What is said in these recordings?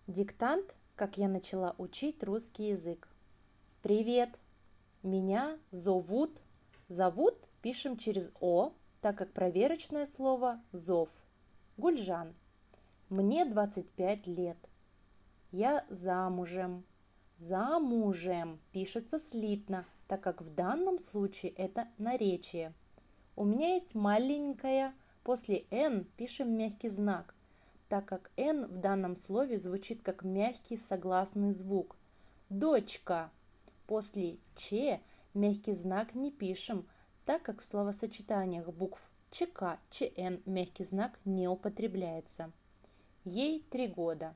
Диктант, как я начала учить русский язык. Привет, меня зовут. Зовут пишем через О, так как проверочное слово зов. Гульжан. Мне 25 лет. Я замужем. Замужем пишется слитно, так как в данном случае это наречие. У меня есть маленькая, после «н» пишем мягкий знак, так как «н» в данном слове звучит как мягкий согласный звук. Дочка. После «ч» мягкий знак не пишем, так как в словосочетаниях букв ЧК, ЧН мягкий знак не употребляется. Ей 3 года.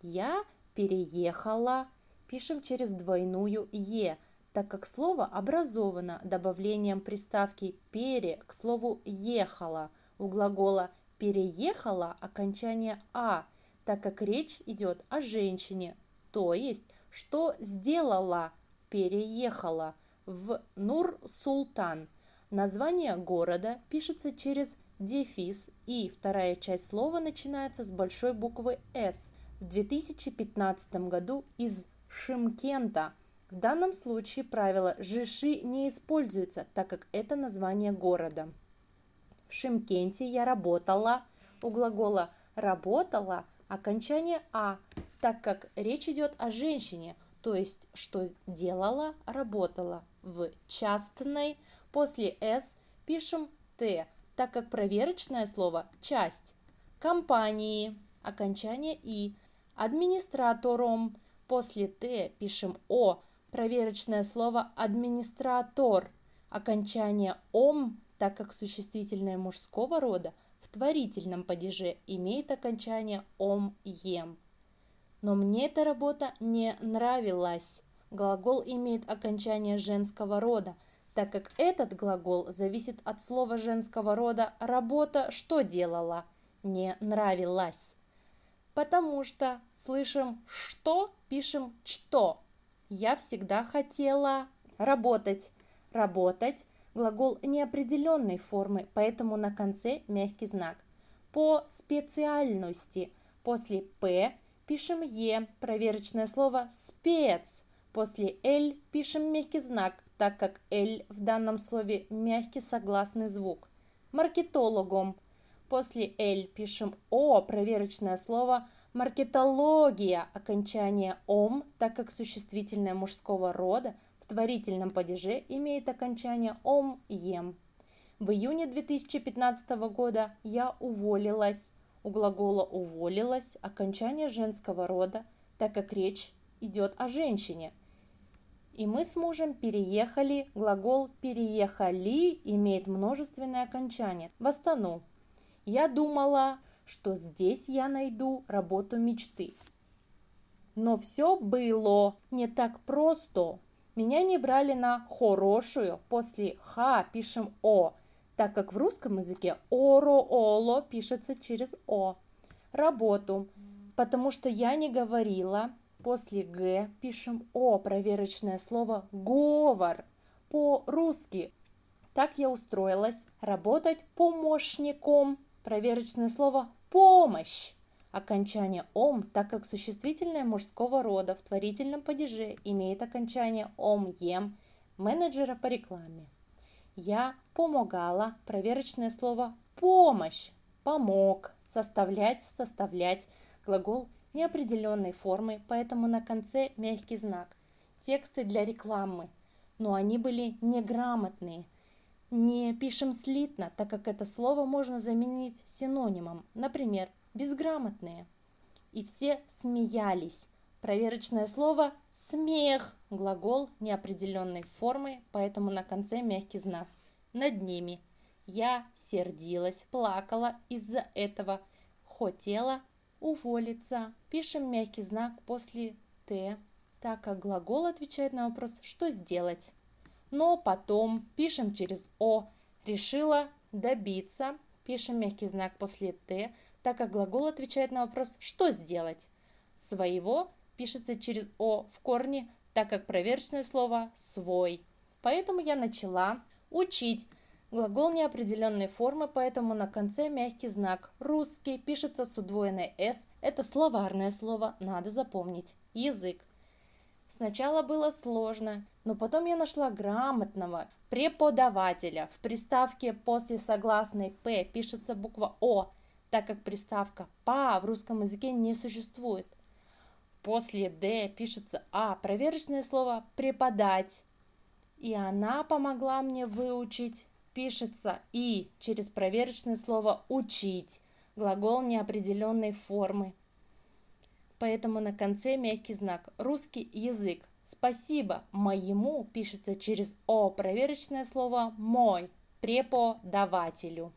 Я переехала, пишем через двойную «е», так как слово образовано добавлением приставки «пере» к слову «ехала». У глагола «переехала» окончание «а», так как речь идет о женщине, то есть, что сделала, переехала в Нур-Султан. Название города пишется через дефис, и вторая часть слова начинается с большой буквы «С». В 2015 году из Шымкента. В данном случае правило «жиши» не используется, так как это название города. В Шымкенте я работала. У глагола «работала» окончание «а», так как речь идет о женщине, то есть что делала, работала. В частной после «с» пишем «т», так как проверочное слово «часть». Компании окончание «и». Администратором после «т» пишем «о», проверочное слово «администратор», окончание «ом», так как существительное мужского рода в творительном падеже имеет окончание «ом-ем». Но мне эта работа не нравилась. Глагол имеет окончание женского рода, так как этот глагол зависит от слова женского рода «работа», что делала, не нравилась. Потому что слышим «что», пишем «что». Я всегда хотела работать. Работать – глагол неопределенной формы, поэтому на конце мягкий знак. По специальности после «п» пишем «е», проверочное слово «спец». После «л» пишем мягкий знак, так как «л» в данном слове мягкий согласный звук. Маркетологом. После «л» пишем «о», проверочное слово «маркетология», окончание «ом», так как существительное мужского рода в творительном падеже имеет окончание «ом-ем». В июне 2015 года я уволилась. У глагола «уволилась» окончание женского рода, так как речь идет о женщине. И мы с мужем переехали. Глагол «переехали» имеет множественное окончание в Астану. Я думала, что здесь я найду работу мечты. Но все было не так просто. Меня не брали на хорошую, после «ха» пишем «о», так как в русском языке «оро-оло» пишется через «о». Работу, потому что я не говорила, после «г» пишем «о», проверочное слово «говор» по-русски. Так я устроилась работать помощником. Проверочное слово «помощь». Окончание «ом», так как существительное мужского рода в творительном падеже имеет окончание «ом-ем», менеджера по рекламе. Я помогала, проверочное слово «помощь», помог, составлять, составлять, глагол неопределенной формы, поэтому на конце мягкий знак. Тексты для рекламы, но они были неграмотные. Не пишем слитно, так как это слово можно заменить синонимом, например, безграмотные. И все смеялись. Проверочное слово «смех», глагол неопределенной формы, поэтому на конце мягкий знак. Над ними. Я сердилась, плакала из-за этого, хотела уволиться. Пишем мягкий знак после «т», так как глагол отвечает на вопрос «что сделать?». Но потом пишем через «о», решила добиться, пишем мягкий знак после «т», так как глагол отвечает на вопрос «что сделать?». Своего пишется через «о» в корне, так как проверочное слово «свой». Поэтому я начала учить Глагол неопределенной формы, поэтому на конце мягкий знак. Русский пишется с удвоенной «с». Это словарное слово, надо запомнить. Язык. Сначала было сложно, но потом я нашла грамотного преподавателя. В приставке после согласной «п» пишется буква «о», так как приставка «па» в русском языке не существует. После «д» пишется «а», проверочное слово «преподать». И она помогла мне выучить. Пишется «и» через проверочное слово «учить». Глагол неопределенной формы. Поэтому на конце мягкий знак. Русский язык. Спасибо моему пишется через «о», проверочное слово «мой», преподавателю.